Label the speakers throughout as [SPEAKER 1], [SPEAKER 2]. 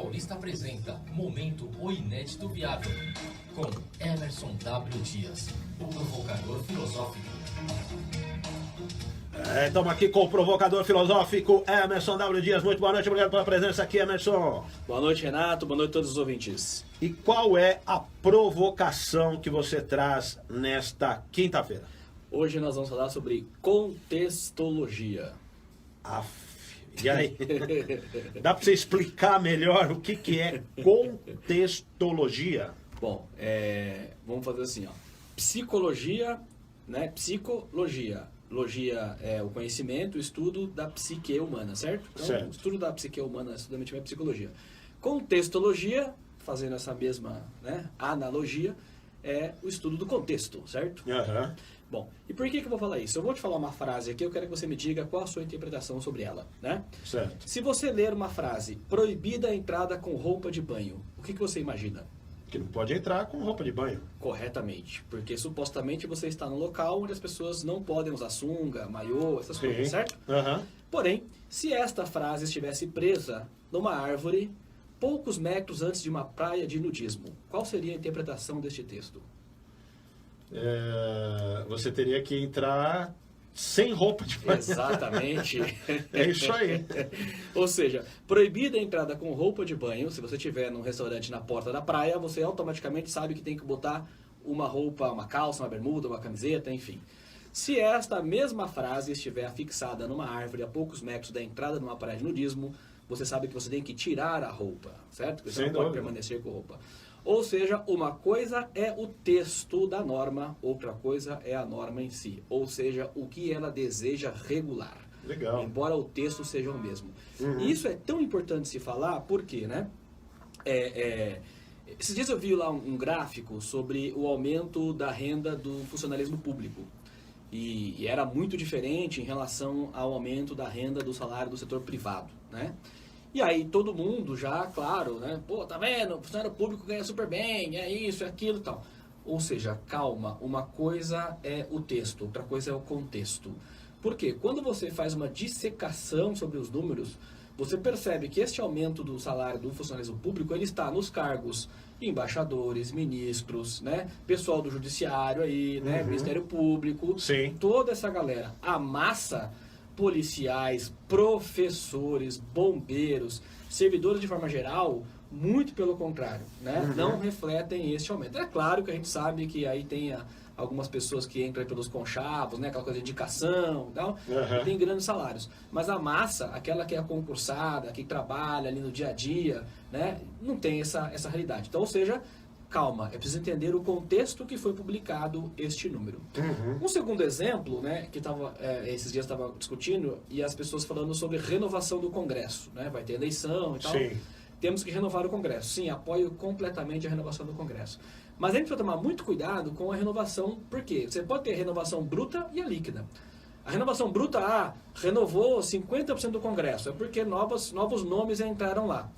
[SPEAKER 1] Paulista apresenta Momento O Inédito Viável, com Emerson W. Dias, o provocador filosófico.
[SPEAKER 2] Estamos aqui com o provocador filosófico Emerson W. Dias. Muito boa noite, obrigado pela presença aqui, Emerson.
[SPEAKER 3] Boa noite, Renato. Boa noite a todos os ouvintes.
[SPEAKER 2] E qual é a provocação que você traz nesta quinta-feira?
[SPEAKER 3] Hoje nós vamos falar sobre contextologia.
[SPEAKER 2] E aí? Dá para você explicar melhor o que é contextologia?
[SPEAKER 3] Bom, vamos fazer assim, ó. Psicologia, né? Psicologia. Logia é o conhecimento, o estudo da psique humana, certo? Então,
[SPEAKER 2] certo.
[SPEAKER 3] O estudo da psique humana, estudamente, é psicologia. Contextologia, fazendo essa mesma, né, analogia, é o estudo do contexto, certo?
[SPEAKER 2] Uhum.
[SPEAKER 3] Bom, e por que eu vou falar isso? Eu vou te falar uma frase aqui, eu quero que você me diga qual a sua interpretação sobre ela, né?
[SPEAKER 2] Certo.
[SPEAKER 3] Se você ler uma frase, proibida a entrada com roupa de banho, o que você imagina?
[SPEAKER 2] Que não pode entrar com roupa de banho.
[SPEAKER 3] Corretamente, porque supostamente você está num local onde as pessoas não podem usar sunga, maiô, essas coisas, certo?
[SPEAKER 2] Uhum.
[SPEAKER 3] Porém, se esta frase estivesse presa numa árvore, poucos metros antes de uma praia de nudismo, qual seria a interpretação deste texto?
[SPEAKER 2] Você teria que entrar sem roupa de banho.
[SPEAKER 3] Exatamente.
[SPEAKER 2] É isso aí.
[SPEAKER 3] Ou seja, proibida a entrada com roupa de banho. Se você estiver num restaurante na porta da praia, você automaticamente sabe que tem que botar uma roupa, uma calça, uma bermuda, uma camiseta, enfim. Se esta mesma frase estiver fixada numa árvore a poucos metros da entrada numa praia de nudismo, você sabe que você tem que tirar a roupa, certo? Você não pode permanecer com roupa. Ou seja, uma coisa é o texto da norma, outra coisa é a norma em si. Ou seja, o que ela deseja regular.
[SPEAKER 2] Legal.
[SPEAKER 3] Embora o texto seja o mesmo.
[SPEAKER 2] Uhum.
[SPEAKER 3] E isso é tão importante se falar, porque, né? Esses dias eu vi lá um gráfico sobre o aumento da renda do funcionalismo público. E era muito diferente em relação ao aumento da renda do salário do setor privado, né? E aí todo mundo já, claro, né? Pô, tá vendo? O funcionário público ganha super bem, é isso, é aquilo e tal. Ou seja, calma, uma coisa é o texto, outra coisa é o contexto. Por quê? Quando você faz uma dissecação sobre os números, você percebe que este aumento do salário do funcionalismo público, ele está nos cargos embaixadores, ministros, né? Pessoal do judiciário aí, né? Ministério Público,
[SPEAKER 2] Sim.
[SPEAKER 3] Toda essa galera. A massa, policiais, professores, bombeiros, servidores de forma geral, muito pelo contrário, né? Não refletem este aumento. É claro que a gente sabe que aí tem algumas pessoas que entram aí pelos conchavos, né? Aquela coisa de indicação e tal, e tem grandes salários. Mas a massa, aquela que é concursada, que trabalha ali no dia a dia, né? Não tem essa realidade. Então, ou seja, calma, é preciso entender o contexto que foi publicado este número. Um segundo exemplo, né, que esses dias estava discutindo, e as pessoas falando sobre renovação do Congresso, né, vai ter eleição e tal.
[SPEAKER 2] Sim.
[SPEAKER 3] Temos que renovar o Congresso. Sim, apoio completamente a renovação do Congresso. Mas a gente precisa tomar muito cuidado com a renovação, porque você pode ter a renovação bruta e a líquida. A renovação bruta, renovou 50% do Congresso, é porque novos nomes entraram lá.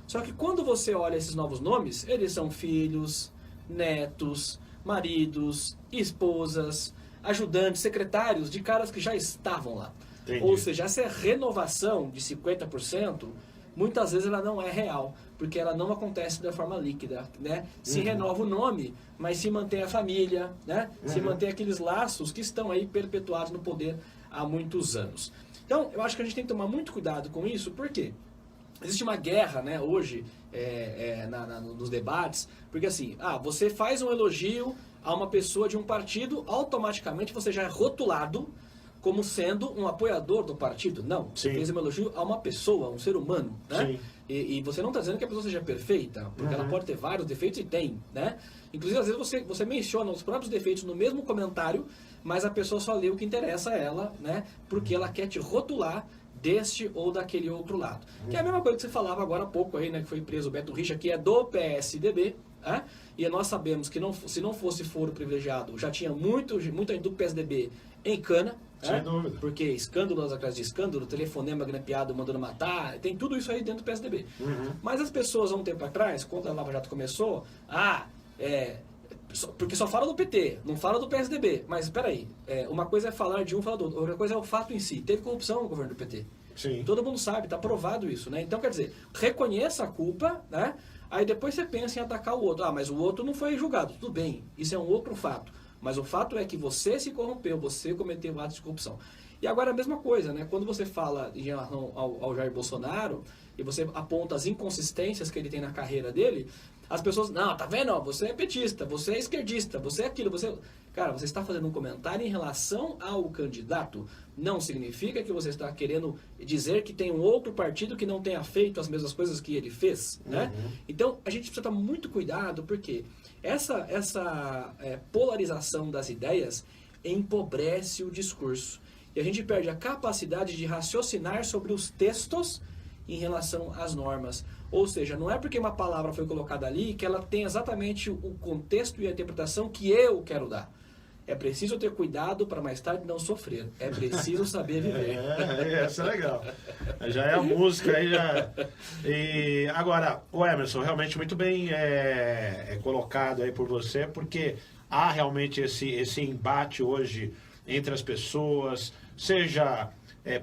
[SPEAKER 3] Só que quando você olha esses novos nomes, eles são filhos, netos, maridos, esposas, ajudantes, secretários de caras que já estavam lá.
[SPEAKER 2] Entendi.
[SPEAKER 3] Ou seja, essa renovação de 50%, muitas vezes ela não é real, porque ela não acontece da forma líquida, né? Se renova o nome, mas se mantém a família, né? Se mantém aqueles laços que estão aí perpetuados no poder há muitos anos. Então, eu acho que a gente tem que tomar muito cuidado com isso, por quê? Existe uma guerra, né, hoje, nos debates, porque assim, você faz um elogio a uma pessoa de um partido, automaticamente você já é rotulado como sendo um apoiador do partido. Não, você fez um elogio a uma pessoa, a um ser humano, né?
[SPEAKER 2] Sim.
[SPEAKER 3] E você não está dizendo que a pessoa seja perfeita, porque ela pode ter vários defeitos e tem, né? Inclusive, às vezes você menciona os próprios defeitos no mesmo comentário, mas a pessoa só lê o que interessa a ela, né? Porque ela quer te rotular deste ou daquele outro lado. Que é a mesma coisa que você falava agora há pouco aí, né? Que foi preso o Beto Richa, que é do PSDB, né? E nós sabemos que se não fosse foro privilegiado, já tinha muita gente do PSDB em cana.
[SPEAKER 2] Sem dúvida.
[SPEAKER 3] Porque escândalos atrás de escândalo, telefonema grampeado mandando matar, tem tudo isso aí dentro do PSDB. Mas as pessoas, há um tempo atrás, quando a Lava Jato começou, porque só fala do PT, não fala do PSDB. Mas espera aí, uma coisa é falar de um, falar do outro, outra coisa é o fato em si. Teve corrupção no governo do PT.
[SPEAKER 2] Sim.
[SPEAKER 3] Todo mundo sabe, está provado isso, né? Então, quer dizer, reconheça a culpa, né? Aí depois você pensa em atacar o outro. Ah, mas o outro não foi julgado. Tudo bem, isso é um outro fato. Mas o fato é que você se corrompeu, você cometeu atos de corrupção. E agora a mesma coisa, né? Quando você fala em relação ao Jair Bolsonaro e você aponta as inconsistências que ele tem na carreira dele, as pessoas, não, tá vendo? Você é petista, você é esquerdista, você é aquilo, você... Cara, você está fazendo um comentário em relação ao candidato. Não significa que você está querendo dizer que tem um outro partido que não tenha feito as mesmas coisas que ele fez, né? Então, a gente precisa tomar muito cuidado, porque essa polarização das ideias empobrece o discurso. E a gente perde a capacidade de raciocinar sobre os textos em relação às normas. Ou seja, não é porque uma palavra foi colocada ali que ela tem exatamente o contexto e a interpretação que eu quero dar. É preciso ter cuidado para mais tarde não sofrer. É preciso saber viver.
[SPEAKER 2] Isso é legal. Já é a música aí já. E agora, o Emerson, realmente muito bem colocado aí por você, porque há realmente esse embate hoje entre as pessoas, seja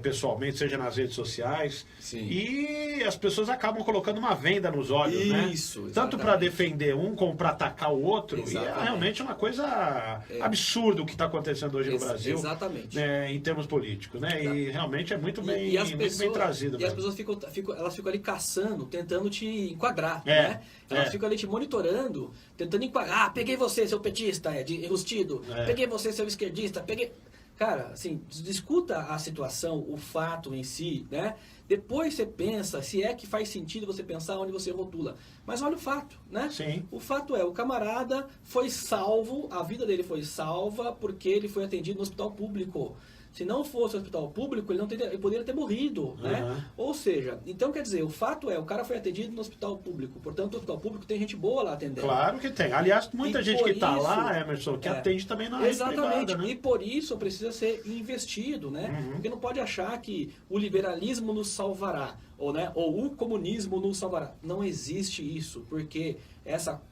[SPEAKER 2] pessoalmente, seja nas redes sociais.
[SPEAKER 3] Sim.
[SPEAKER 2] E as pessoas acabam colocando uma venda nos olhos, né?
[SPEAKER 3] Isso,
[SPEAKER 2] tanto para defender um como para atacar o outro.
[SPEAKER 3] Exatamente.
[SPEAKER 2] E é realmente uma coisa absurda o que está acontecendo hoje no Brasil.
[SPEAKER 3] Exatamente.
[SPEAKER 2] Em termos políticos, né? E realmente é muito bem,
[SPEAKER 3] as pessoas,
[SPEAKER 2] muito bem trazido.
[SPEAKER 3] E as
[SPEAKER 2] mesmo.
[SPEAKER 3] pessoas elas ficam ali caçando, tentando te enquadrar,
[SPEAKER 2] É,
[SPEAKER 3] né? Elas ficam ali te monitorando, tentando enquadrar. Ah, peguei você, seu petista, enrustido. Peguei você, seu esquerdista. Peguei... Cara, assim, discuta a situação, o fato em si, né? Depois você pensa se é que faz sentido você pensar onde você rotula. Mas olha o fato, né?
[SPEAKER 2] Sim.
[SPEAKER 3] O fato é, o camarada foi salvo, a vida dele foi salva porque ele foi atendido no hospital público. Se não fosse o hospital público, ele poderia ter morrido, né? Ou seja, então quer dizer, o fato é, o cara foi atendido no hospital público. Portanto, no hospital público tem gente boa lá atendendo.
[SPEAKER 2] Claro que tem. Aliás, muita
[SPEAKER 3] E
[SPEAKER 2] gente que está
[SPEAKER 3] por
[SPEAKER 2] lá,
[SPEAKER 3] isso,
[SPEAKER 2] Emerson, que atende também na rede
[SPEAKER 3] exatamente.
[SPEAKER 2] privada, né?
[SPEAKER 3] E por isso precisa ser investido, né? Porque não pode achar que o liberalismo nos salvará, ou o comunismo nos salvará. Não existe isso, porque essa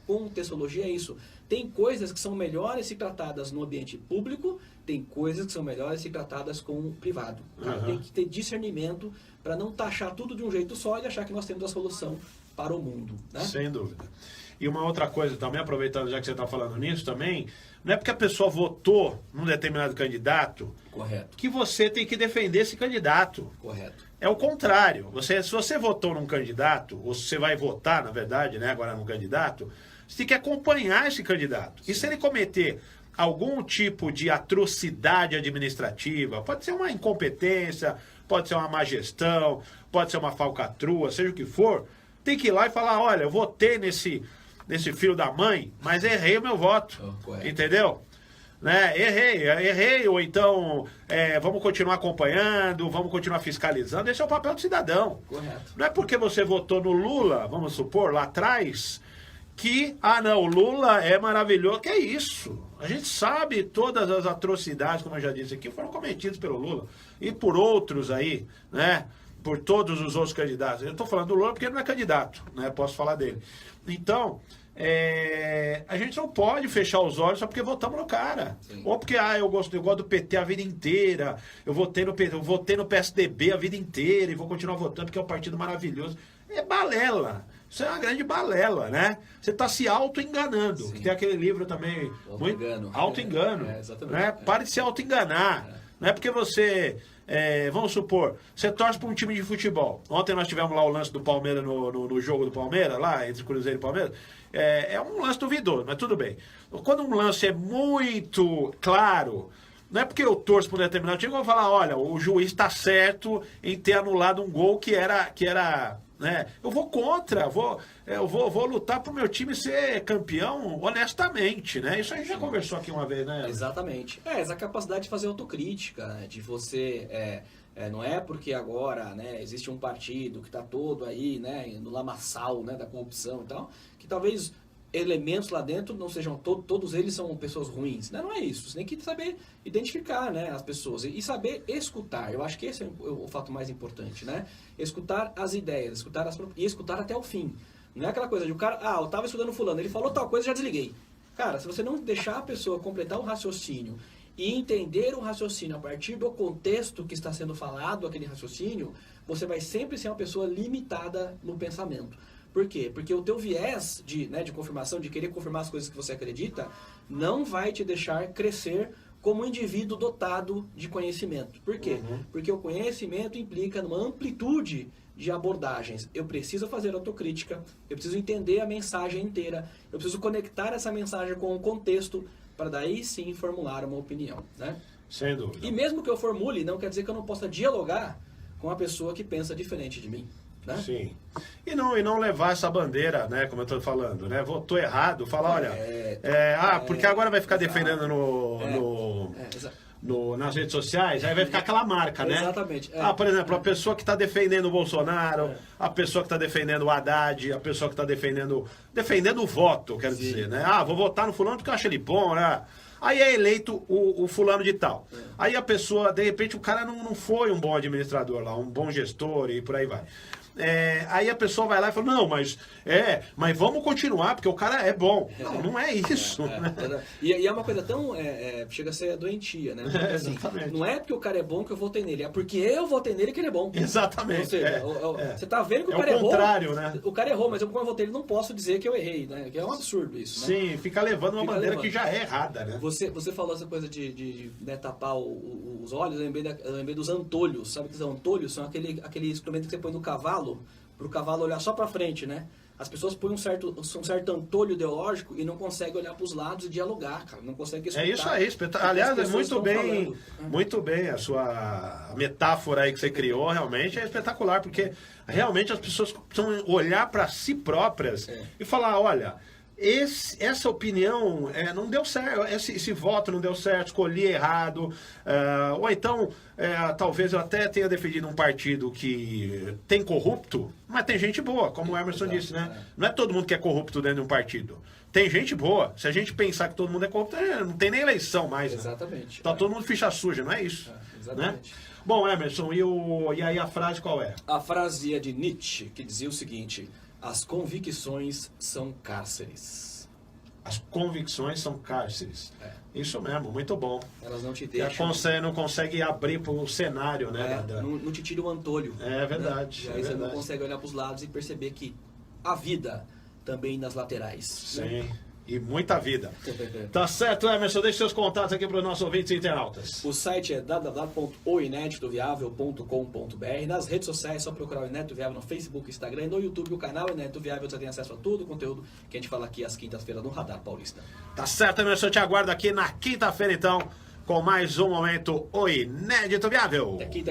[SPEAKER 3] contextologia é isso. Tem coisas que são melhores se tratadas no ambiente público, tem coisas que são melhores se tratadas com o privado. Tem que ter discernimento para não taxar tudo de um jeito só e achar que nós temos a solução para o mundo, né?
[SPEAKER 2] Sem dúvida. E uma outra coisa também, aproveitando já que você está falando nisso também, não é porque a pessoa votou num determinado candidato
[SPEAKER 3] Correto.
[SPEAKER 2] que você tem que defender esse candidato.
[SPEAKER 3] Correto.
[SPEAKER 2] É o contrário. Se você votou num candidato, ou se você vai votar, na verdade, né, agora num candidato, você tem que acompanhar esse candidato. Sim. E se ele cometer algum tipo de atrocidade administrativa, pode ser uma incompetência, pode ser uma má gestão, pode ser uma falcatrua, seja o que for, tem que ir lá e falar, olha, eu votei nesse filho da mãe, mas errei o meu voto. Entendeu? Né? Errei, ou então vamos continuar acompanhando, vamos continuar fiscalizando. Esse é o papel do cidadão.
[SPEAKER 3] Correto.
[SPEAKER 2] Não é porque você votou no Lula, vamos supor, lá atrás, que, o Lula é maravilhoso. Que é isso? A gente sabe todas as atrocidades, como eu já disse aqui, foram cometidas pelo Lula e por outros aí, né? Por todos os outros candidatos. Eu estou falando do Lula porque ele não é candidato, né? Posso falar dele. Então, a gente não pode fechar os olhos só porque votamos no cara. Sim. Ou porque eu gosto do PT a vida inteira, eu votei no PSDB a vida inteira e vou continuar votando porque é um partido maravilhoso. É balela. Isso é uma grande balela, né? Você está se auto-enganando. Tem aquele livro também. Auto-engano.
[SPEAKER 3] Exatamente.
[SPEAKER 2] Né? Pare de se auto-enganar. Não é porque você... vamos supor, você torce para um time de futebol. Ontem nós tivemos lá o lance do Palmeiras no jogo do Palmeiras, lá entre Cruzeiro e Palmeiras. É um lance duvidoso, mas tudo bem. Quando um lance é muito claro, não é porque eu torço para um determinado time que eu vou falar, olha, o juiz está certo em ter anulado um gol que era né? Eu vou contra, eu vou lutar para o meu time ser campeão honestamente, né? Isso a gente já conversou aqui uma vez, né?
[SPEAKER 3] Exatamente. Essa capacidade de fazer autocrítica, né? De você... não é porque agora, né, existe um partido que está todo aí, né, no lamaçal, né, da corrupção e tal, que talvez elementos lá dentro não sejam todos eles são pessoas ruins, né? Não é isso. Você tem que saber identificar, né, as pessoas e saber escutar. Eu acho que esse é o fato mais importante, né? Escutar as ideias, e escutar até o fim. Não é aquela coisa de o cara, eu estava estudando fulano, ele falou tal coisa, já desliguei. Cara, se você não deixar a pessoa completar o raciocínio e entender o raciocínio a partir do contexto que está sendo falado, aquele raciocínio, você vai sempre ser uma pessoa limitada no pensamento. Por quê? Porque o teu viés de confirmação, de querer confirmar as coisas que você acredita, não vai te deixar crescer como um indivíduo dotado de conhecimento. Por quê? Porque o conhecimento implica numa amplitude de abordagens. Eu preciso fazer autocrítica, eu preciso entender a mensagem inteira, eu preciso conectar essa mensagem com o contexto para daí sim formular uma opinião, né?
[SPEAKER 2] Sem dúvida.
[SPEAKER 3] E mesmo que eu formule, não quer dizer que eu não possa dialogar com a pessoa que pensa diferente de mim, né?
[SPEAKER 2] Sim. E não levar essa bandeira, né, como eu estou falando, né? Votou errado, falar, olha, porque agora vai ficar defendendo nas redes sociais, aí vai ficar aquela marca, né?
[SPEAKER 3] Exatamente.
[SPEAKER 2] Por exemplo, a pessoa que está defendendo o Bolsonaro, a pessoa que está defendendo o Haddad, a pessoa que está defendendo o voto, quero dizer, né? Vou votar no fulano porque eu acho ele bom, né? Aí é eleito o fulano de tal. Aí a pessoa, de repente, o cara não foi um bom administrador lá, um bom gestor e por aí vai. Aí a pessoa vai lá e fala, não, mas vamos continuar, porque o cara é bom. Não é isso. Né?
[SPEAKER 3] E é uma coisa tão, chega a ser doentia, né? Porque, assim, não é porque o cara é bom que eu votei nele, é porque eu votei nele que ele é bom.
[SPEAKER 2] Exatamente.
[SPEAKER 3] Ou seja, você tá vendo que o cara errou.
[SPEAKER 2] É o contrário, né?
[SPEAKER 3] O cara errou, mas eu, como eu votei ele, não posso dizer que eu errei, né? Que é um absurdo isso, né?
[SPEAKER 2] Sim, fica levando uma bandeira que já é errada, né?
[SPEAKER 3] Você falou essa coisa de tapar os olhos, eu lembrei dos antolhos. Sabe o que são antolhos? São aquele instrumento que você põe no cavalo, para o cavalo olhar só para frente, né? As pessoas põem um certo antolho ideológico e não conseguem olhar para os lados e dialogar, cara. Não conseguem escutar.
[SPEAKER 2] É isso aí. Aliás, é muito bem a sua metáfora aí que você criou, realmente é espetacular, porque realmente as pessoas precisam olhar para si próprias e falar, olha, essa opinião não deu certo, esse voto não deu certo, escolhi errado, ou então talvez eu até tenha defendido um partido que tem corrupto, mas tem gente boa, como o Emerson disse, né? Não é todo mundo que é corrupto dentro de um partido. Tem gente boa. Se a gente pensar que todo mundo é corrupto, não tem nem eleição mais.
[SPEAKER 3] Exatamente.
[SPEAKER 2] Né? Tá todo mundo ficha suja, não é isso?
[SPEAKER 3] Exatamente.
[SPEAKER 2] Né? Bom, Emerson, e aí a frase qual é?
[SPEAKER 3] A frase é de Nietzsche, que dizia o seguinte: as convicções são cárceres.
[SPEAKER 2] As convicções são cárceres. Isso mesmo, muito bom.
[SPEAKER 3] Elas não te deixam.
[SPEAKER 2] Não consegue abrir para o cenário, né?
[SPEAKER 3] Não te tira o antolho.
[SPEAKER 2] É verdade.
[SPEAKER 3] Né? E aí você não consegue olhar para os lados e perceber que a vida também nas laterais.
[SPEAKER 2] Sim.
[SPEAKER 3] Né?
[SPEAKER 2] E muita vida. Tá certo, Emerson? Deixe seus contatos aqui para os nossos ouvintes e internautas.
[SPEAKER 3] O site é www.oineditoviável.com.br. Nas redes sociais é só procurar o Inédito Viável no Facebook, Instagram e no YouTube. O canal Inédito Viável, você tem acesso a todo o conteúdo que a gente fala aqui às quintas-feiras no Radar Paulista.
[SPEAKER 2] Tá certo, Emerson? Eu te aguardo aqui na quinta-feira, então, com mais um momento O Inédito Viável.
[SPEAKER 3] Até quinta.